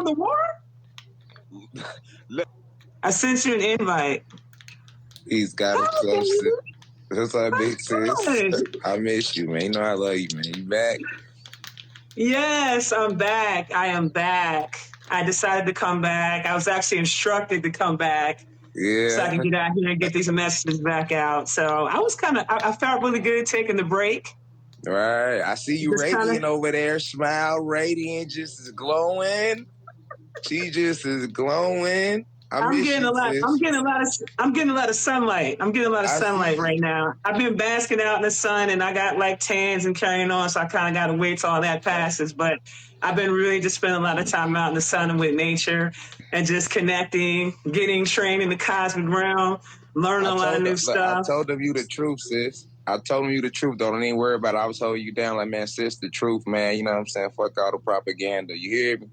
from the war? Look, I sent you an invite. he's got to Oh, come sit. That's our big sis. good. I miss you, man. You know I love you, man. You back? Yes, I'm back. I am back. I decided to come back. I was actually instructed to come back so I Yeah. can get out here and get these messages back out. So I was I felt really good taking the break. Right. I see you Just kind of, radiant over there. Smile, radiant, just is glowing. She just is glowing. I I'm miss getting you, a lot. sis. I'm getting a lot of sunlight. I'm getting a lot of I sunlight see. right now. I've been basking out in the sun, and I got like tans and carrying on. So I kind of got to wait till all that passes. But I've been really just spending a lot of time out in the sun and with nature, and just connecting, getting trained in the cosmic realm, learning a lot of new I stuff. told them you the truth, sis. I told them you the truth, though. Don't even worry about it. I was holding you down like, man, sis, the truth, man. You know what I'm saying? Fuck all the propaganda. You hear me?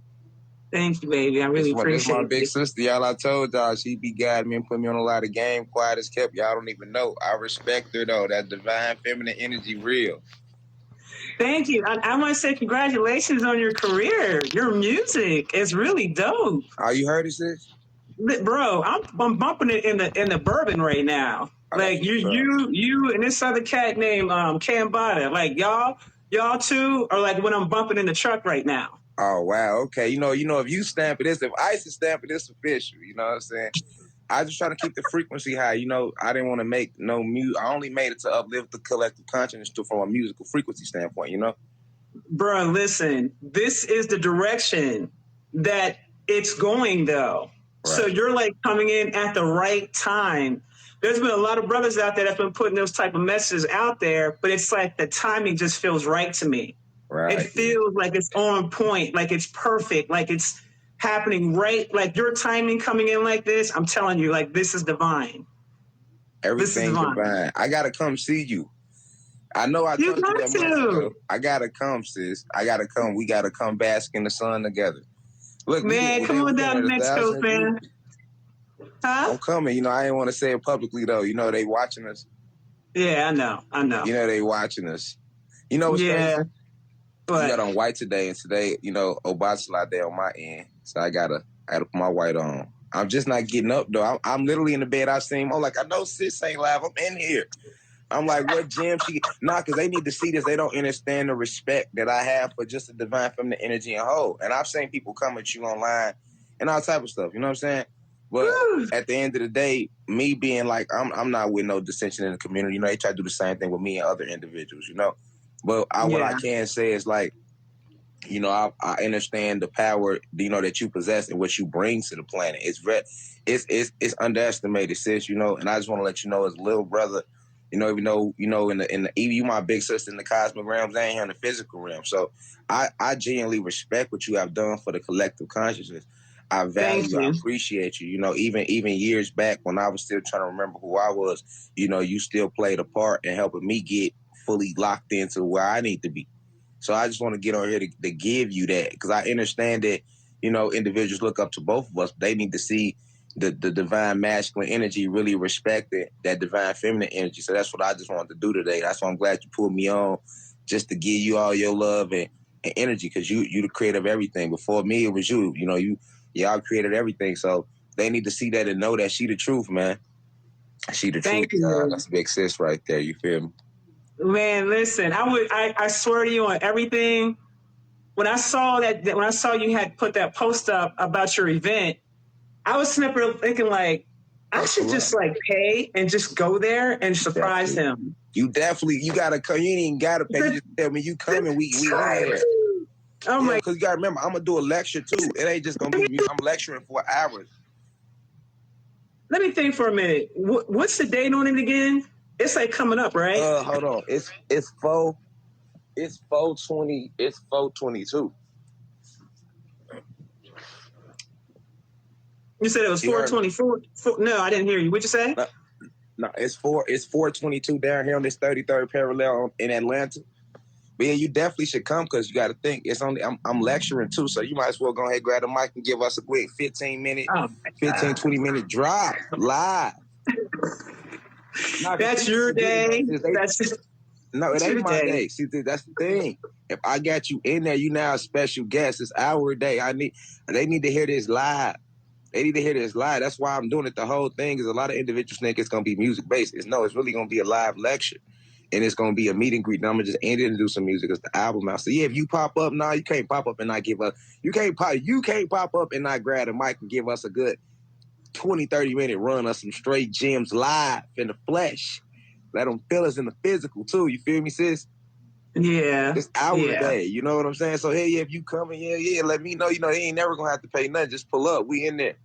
Thank you, baby. I really This my appreciate big it. sister, y'all. I told y'all she be guiding me and put me on a lot of game. Quiet as kept. Y'all don't even know. I respect her though. That divine feminine energy, real. Thank you. I want to say congratulations on your career. Your music is really dope. Oh, you heard it, sis? Bro, I'm bumping it in the bourbon right now. Oh, that's Like what's up. you and this other cat named Cambada. Like y'all two are like when I'm bumping in the truck right now. Oh wow, okay. You know, if you stamp it, if Ice is stamping it's official. You know what I'm saying? I just try to keep the frequency high. You know, I didn't want to make no music. I only made it to uplift the collective consciousness from a musical frequency standpoint. You know. Bro, listen, this is the direction that it's going though. Right. So you're like coming in at the right time. There's been a lot of brothers out there that's been putting those type of messages out there, but it's like the timing just feels right to me. Right. It feels like it's on point, like it's perfect, like it's happening right. Like your timing coming in like this, I'm telling you, like this is divine. Everything divine. I gotta come see you. I know I told you that months ago. I gotta come, sis. I gotta come. We gotta come bask in the sun together. Look, man, come on down to Mexico, man. Huh? I'm coming. You know, I didn't want to say it publicly though. You know, they watching us. Yeah, I know. You know, they watching us. You know what's crazy? But you got on white today, and today, you know, Obatala Day on my end, so I gotta put my white on. I'm just not getting up though. I'm literally in the bed. I seen him. I'm like, I know sis ain't live. I'm in here. I'm like, what gym she? Nah, because they need to see this. They don't understand the respect that I have for just the divine feminine energy and whole. And I've seen people come at you online and all type of stuff. You know what I'm saying? But at the end of the day, me being like, I'm not with no dissension in the community. You know, they try to do the same thing with me and other individuals. You know, but what I can say is like, you know, I understand the power, you know, that you possess and what you bring to the planet. It's underestimated, sis. You know, and I just want to let you know, as a little brother. You know, even though, you know, in the you my big sister in the cosmic realms, I ain't here in the physical realm. So I genuinely respect what you have done for the collective consciousness. I value, I appreciate you. You know, even years back when I was still trying to remember who I was, you know, you still played a part in helping me get fully locked into where I need to be. So I just want to get on here to give you that, because I understand that, you know, individuals look up to both of us. They need to see the divine masculine energy really respected that divine feminine energy. So that's what I just wanted to do today. That's why I'm glad you pulled me on, just to give you all your love and energy, because you the creator of everything. Before me, it was you. You know, y'all created everything. So they need to see that and know that she the truth, man. She the truth. That's big sis right there. You feel me? Man, listen, I swear to you on everything. When I saw you had put that post up about your event, I was sitting there thinking like, I should just like pay and just go there and surprise him. You gotta come. You ain't even gotta pay. You just tell me you coming. We there. Oh my! Because you gotta remember, I'm gonna do a lecture too. It ain't just gonna be. I'm lecturing for hours. Let me think for a minute. What's the date on it again? It's like coming up, right? Hold on. It's 420. It's 422. You said it was 424. No, I didn't hear you. What'd you say? No, it's 422 down here on this 33rd parallel in Atlanta. But yeah, you definitely should come, because you got to think it's only I'm lecturing too, so you might as well go ahead, grab the mic and give us a quick 20 minute drop live. That's your day. No, it It's ain't your my day. day. See, that's the thing. If I got you in there, you now a special guest. It's our day. They need to hear this live. They need to hear this live. That's why I'm doing it. The whole thing is a lot of individuals think it's going to be music based. It's really going to be a live lecture. And it's going to be a meet and greet. And I'm going to just end it and do some music. It's the album out. So yeah, if you pop up, you can't pop up and not give us, you can't pop up and not grab the mic and give us a good 20, 30-minute run of some straight gems live in the flesh. Let them feel us in the physical too. You feel me, sis? Yeah. It's our Yeah. day. You know what I'm saying? So hey, if you coming, let me know. You know, they ain't never gonna have to pay nothing. Just pull up. We in there.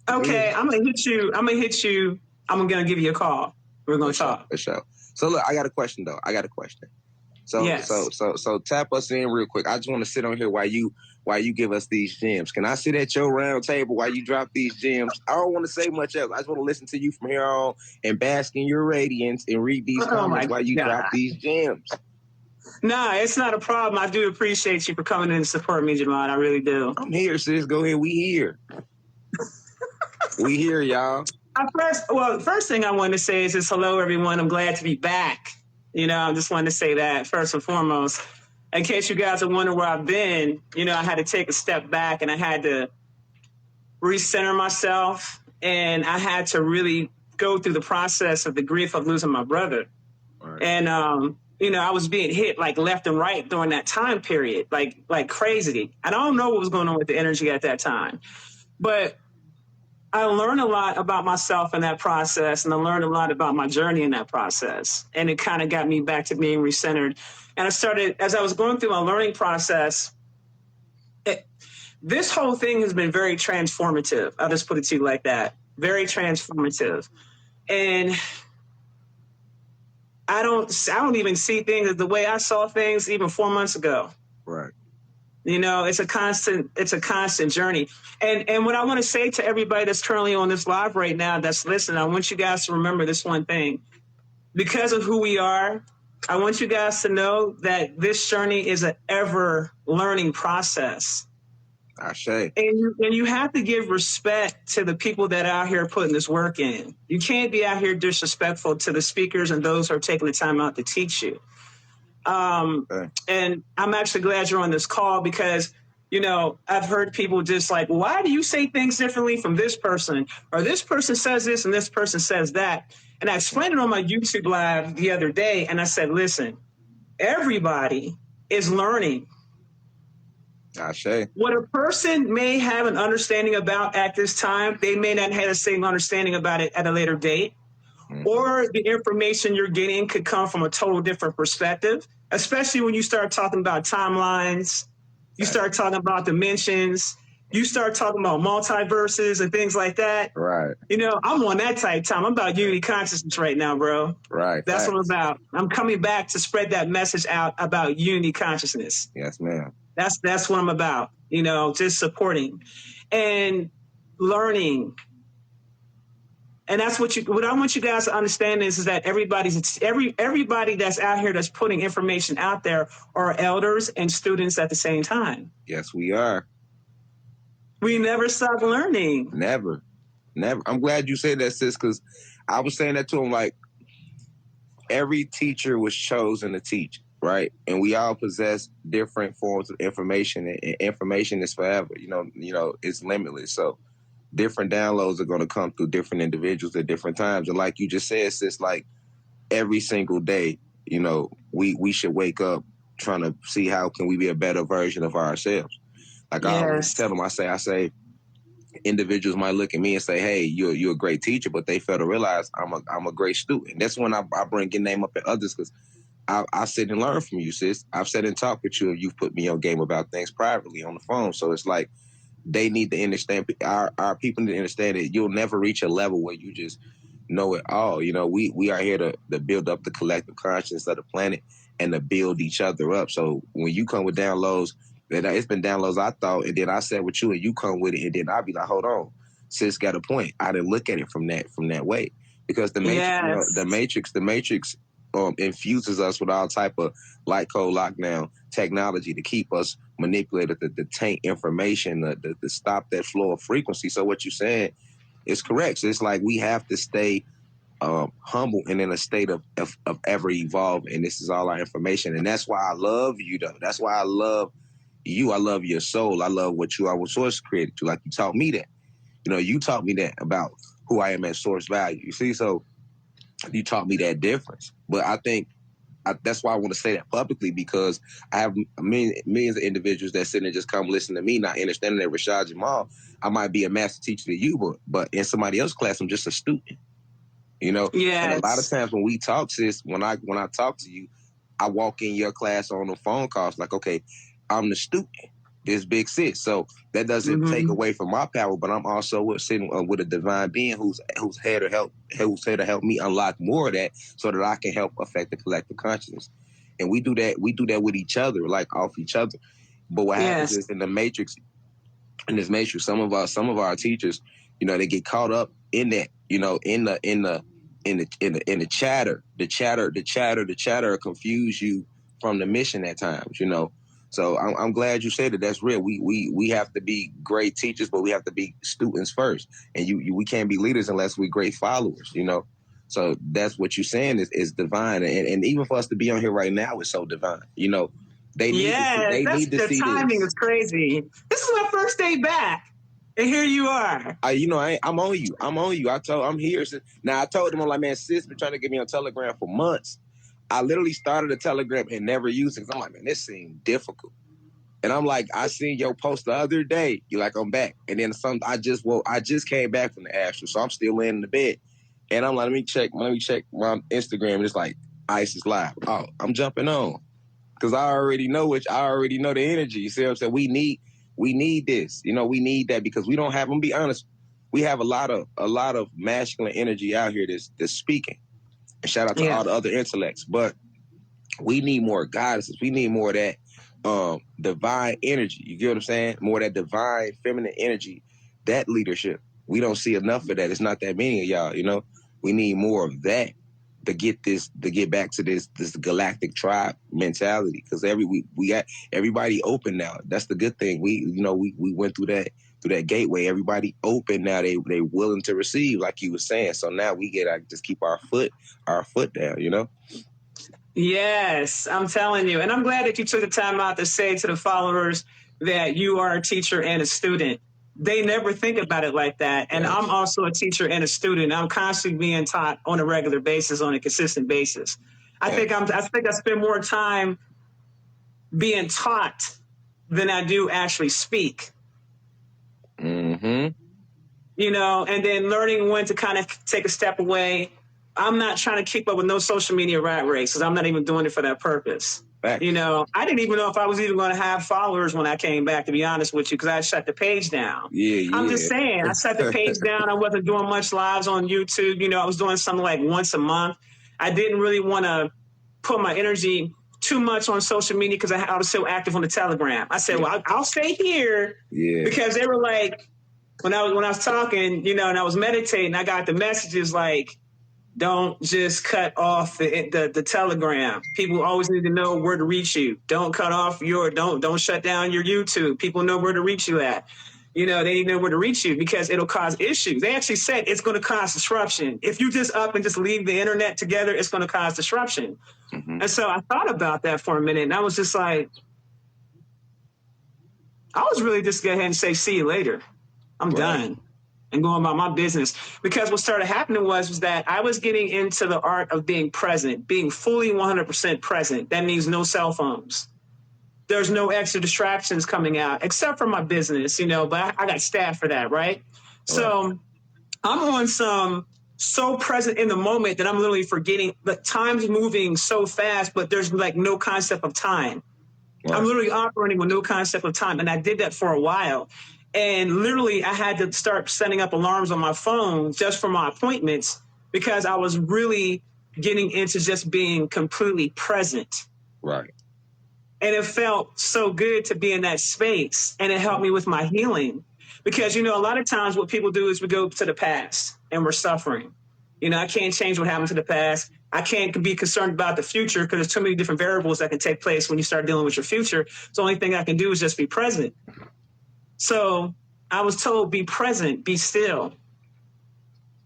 Okay, I'm gonna hit you. I'm gonna give you a call. We're gonna talk. For sure. So look, I got a question though. Yes. So tap us in real quick. I just want to sit on here while you give us these gems. Can I sit at your round table while you drop these gems? I don't want to say much else. I just want to listen to you from here on and bask in your radiance and read these comments while you drop these gems. Nah, it's not a problem. I do appreciate you for coming in and supporting me, Jamal. I really do. I'm here, sis. Go ahead. We here. We here, y'all. First thing I want to say is just hello, everyone. I'm glad to be back. You know, I just wanted to say that first and foremost. In case you guys are wondering where I've been, you know, I had to take a step back and I had to recenter myself and I had to really go through the process of the grief of losing my brother. Right. And, you know, I was being hit like left and right during that time period, like crazy. I don't know what was going on with the energy at that time, but I learned a lot about myself in that process, and I learned a lot about my journey in that process. And it kind of got me back to being recentered. And I started, as I was going through my learning process, this whole thing has been very transformative. I'll just put it to you like that. Very transformative. And I don't even see things the way I saw things even 4 months ago. Right. You know, it's a constant journey. And what I want to say to everybody that's currently on this live right now that's listening, I want you guys to remember this one thing. Because of who we are, I want you guys to know that this journey is an ever learning process. I say. And you have to give respect to the people that are out here putting this work in. You can't be out here disrespectful to the speakers and those who are taking the time out to teach you. And I'm actually glad you're on this call because, you know, I've heard people just like, why do you say things differently from this person? Or this person says this and this person says that. And I explained it on my YouTube live the other day. And I said, listen, everybody is learning. I say. What a person may have an understanding about at this time, they may not have the same understanding about it at a later date. Mm-hmm. Or the information you're getting could come from a total different perspective, especially when you start talking about timelines, you start talking about dimensions, you start talking about multiverses and things like that. Right. You know, I'm on that type of time. I'm about unity consciousness right now, bro. Right. That's what I'm about. I'm coming back to spread that message out about unity consciousness. Yes, ma'am. That's what I'm about. You know, just supporting and learning. And that's what I want you guys to understand is that everybody that's out here that's putting information out there are elders and students at the same time. Yes, we are. We never stop learning. Never. I'm glad you said that, sis, because I was saying that to him, like, every teacher was chosen to teach, right? And we all possess different forms of information, and information is forever. You know, it's limitless. So different downloads are going to come through different individuals at different times. And like you just said, sis, like every single day, you know, we should wake up trying to see how can we be a better version of ourselves. Like yes. I always tell them, I say, individuals might look at me and say, hey, you're a great teacher, but they fail to realize I'm a great student. That's when I bring your name up at others because I sit and learn from you, sis. I've sat and talked with you and you've put me on game about things privately on the phone. So it's like, they need to understand, our people need to understand that you'll never reach a level where you just know it all. You know, we are here to build up the collective consciousness of the planet and to build each other up. So when you come with downloads, it's been downloads I thought, and then I sat with you and you come with it, and then I'll be like, hold on, sis got a point. I didn't look at it from that way. Because the Matrix, yes. You know, the Matrix infuses us with all type of light code lockdown technology to keep us manipulated, to taint information, to stop that flow of frequency. So what you're saying is correct. So it's like we have to stay humble and in a state of ever evolving. And this is all our information. And that's why I love you, though. That's why I love you. I love your soul. I love what you are, what Source created you. Like, you taught me that. You know, you taught me that about who I am at Source Value. You see, so you taught me that difference. But I think that's why I want to say that publicly, because I have millions of individuals that sit and just come listen to me, not understanding that Rashad Jamal, I might be a master teacher to you, but in somebody else's class, I'm just a student. You know, and a lot of times when we talk, sis, when I talk to you, I walk in your class on the phone calls like, okay, I'm the student, this big sis. So that doesn't take away from my power, but I'm also sitting with a divine being who's here to help me unlock more of that, so that I can help affect the collective consciousness. And we do that with each other, like off each other. But what happens is in this matrix, some of our teachers, you know, they get caught up in that, you know, in the chatter. The chatter confuse you from the mission at times, you know. So I'm glad you said that. That's real. We have to be great teachers, but we have to be students first. And we can't be leaders unless we're great followers, you know. So that's what you're saying is divine. And even for us to be on here right now is so divine, you know. They need to see the timing this. is crazy. This is my first day back, and here you are. I'm on you. I'm here. Now I told them, I'm like, man, sis been trying to get me on Telegram for months. I literally started a Telegram and never used it, because I'm like, man, this seemed difficult. And I'm like, I seen your post the other day. You're like, I'm back. And then I just came back from the astral, so I'm still laying in the bed. And I'm like, let me check my Instagram, and it's like, Ice is live. Oh, I'm jumping on. Because I already know the energy. You see what I'm saying? We need this. You know, we need that, because we don't have, I'm gonna be honest, we have a lot of masculine energy out here that's speaking. And shout out to all the other intellects. But we need more guidances. We need more of that divine energy. You get what I'm saying? More of that divine feminine energy, that leadership. We don't see enough of that. It's not that many of y'all, you know. We need more of that to get back to this galactic tribe mentality, because we got everybody open now. That's the good thing. We went through that gateway. Everybody open now. They willing to receive, like you were saying. So now we get just keep our foot down, you know. Yes, I'm telling you. And I'm glad that you took the time out to say to the followers that you are a teacher and a student. They never think about it like that. And I'm also a teacher and a student. I'm constantly being taught on a regular basis, on a consistent basis. I think I spend more time being taught than I do actually speak. Mm-hmm. You know, and then learning when to kind of take a step away. I'm not trying to keep up with no social media rat race, because I'm not even doing it for that purpose. Facts. You know, I didn't even know if I was even going to have followers when I came back, to be honest with you, because I shut the page down. I'm just saying, I shut the page down. I wasn't doing much lives on YouTube. You know, I was doing something like once a month. I didn't really want to put my energy too much on social media, because I was so active on the Telegram. I said, well, I'll stay here, because they were like, when I was talking, you know, and I was meditating, I got the messages like, don't just cut off the Telegram. People always need to know where to reach you. Don't cut off don't shut down your YouTube. People know where to reach you at. You know, they need to know where to reach you, because it'll cause issues. They actually said it's going to cause disruption. If you just up and just leave the internet together, it's going to cause disruption. Mm-hmm. And so I thought about that for a minute, and I was just like, I was really just go ahead and say, see you later. I'm done. And going about my business. Because what started happening was that I was getting into the art of being present, being fully 100% present. That means no cell phones. There's no extra distractions coming out, except for my business, you know, but I got staff for that, right? So I'm on so present in the moment that I'm literally forgetting. The time's moving so fast, but there's like no concept of time. Right. I'm literally operating with no concept of time. And I did that for a while. And literally, I had to start setting up alarms on my phone just for my appointments, because I was really getting into just being completely present. Right. And it felt so good to be in that space. And it helped me with my healing. Because, you know, a lot of times what people do is we go to the past and we're suffering. You know, I can't change what happened to the past. I can't be concerned about the future, because there's too many different variables that can take place when you start dealing with your future. So the only thing I can do is just be present. So I was told, be present, be still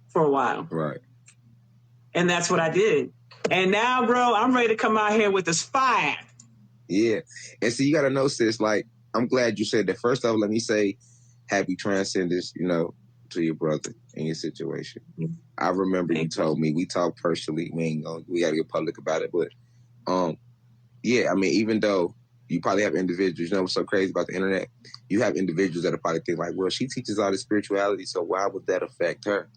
for a while. Right. And that's what I did. And now, bro, I'm ready to come out here with this fire. Yeah. And so you got to know, sis, like, I'm glad you said that. First off, let me say happy transcendence, to your brother and your situation. I remember you told me, we talked personally. We got to get public about it. But, yeah, I mean, even though you probably have individuals, what's so crazy about the internet? You have individuals that are probably thinking like, well, she teaches all this spirituality, so why would that affect her?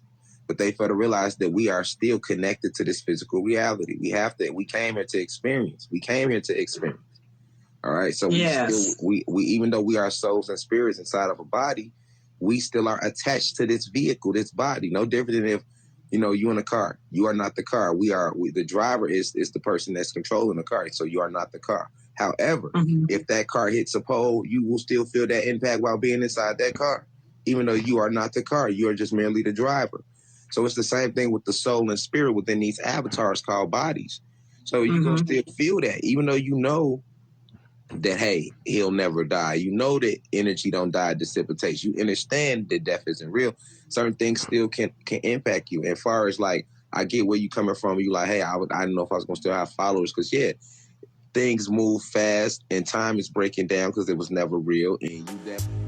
But they fail to realize that we are still connected to this physical reality. We came here to experience. All right. So we even though we are souls and spirits inside of a body, we still are attached to this vehicle, this body. No different than if, you in a car. You are not the car. The driver is the person that's controlling the car. So you are not the car. However, if that car hits a pole, you will still feel that impact while being inside that car. Even though you are not the car, you are just merely the driver. So it's the same thing with the soul and spirit within these avatars called bodies. So you're going to still feel that, even though you know that, hey, he'll never die. You know that energy don't die, it dissipates. You understand that death isn't real. Certain things still can impact you. As far as like, I get where you coming from. You like, hey, I don't know if I was going to still have followers because, yeah, things move fast and time is breaking down because it was never real. And you definitely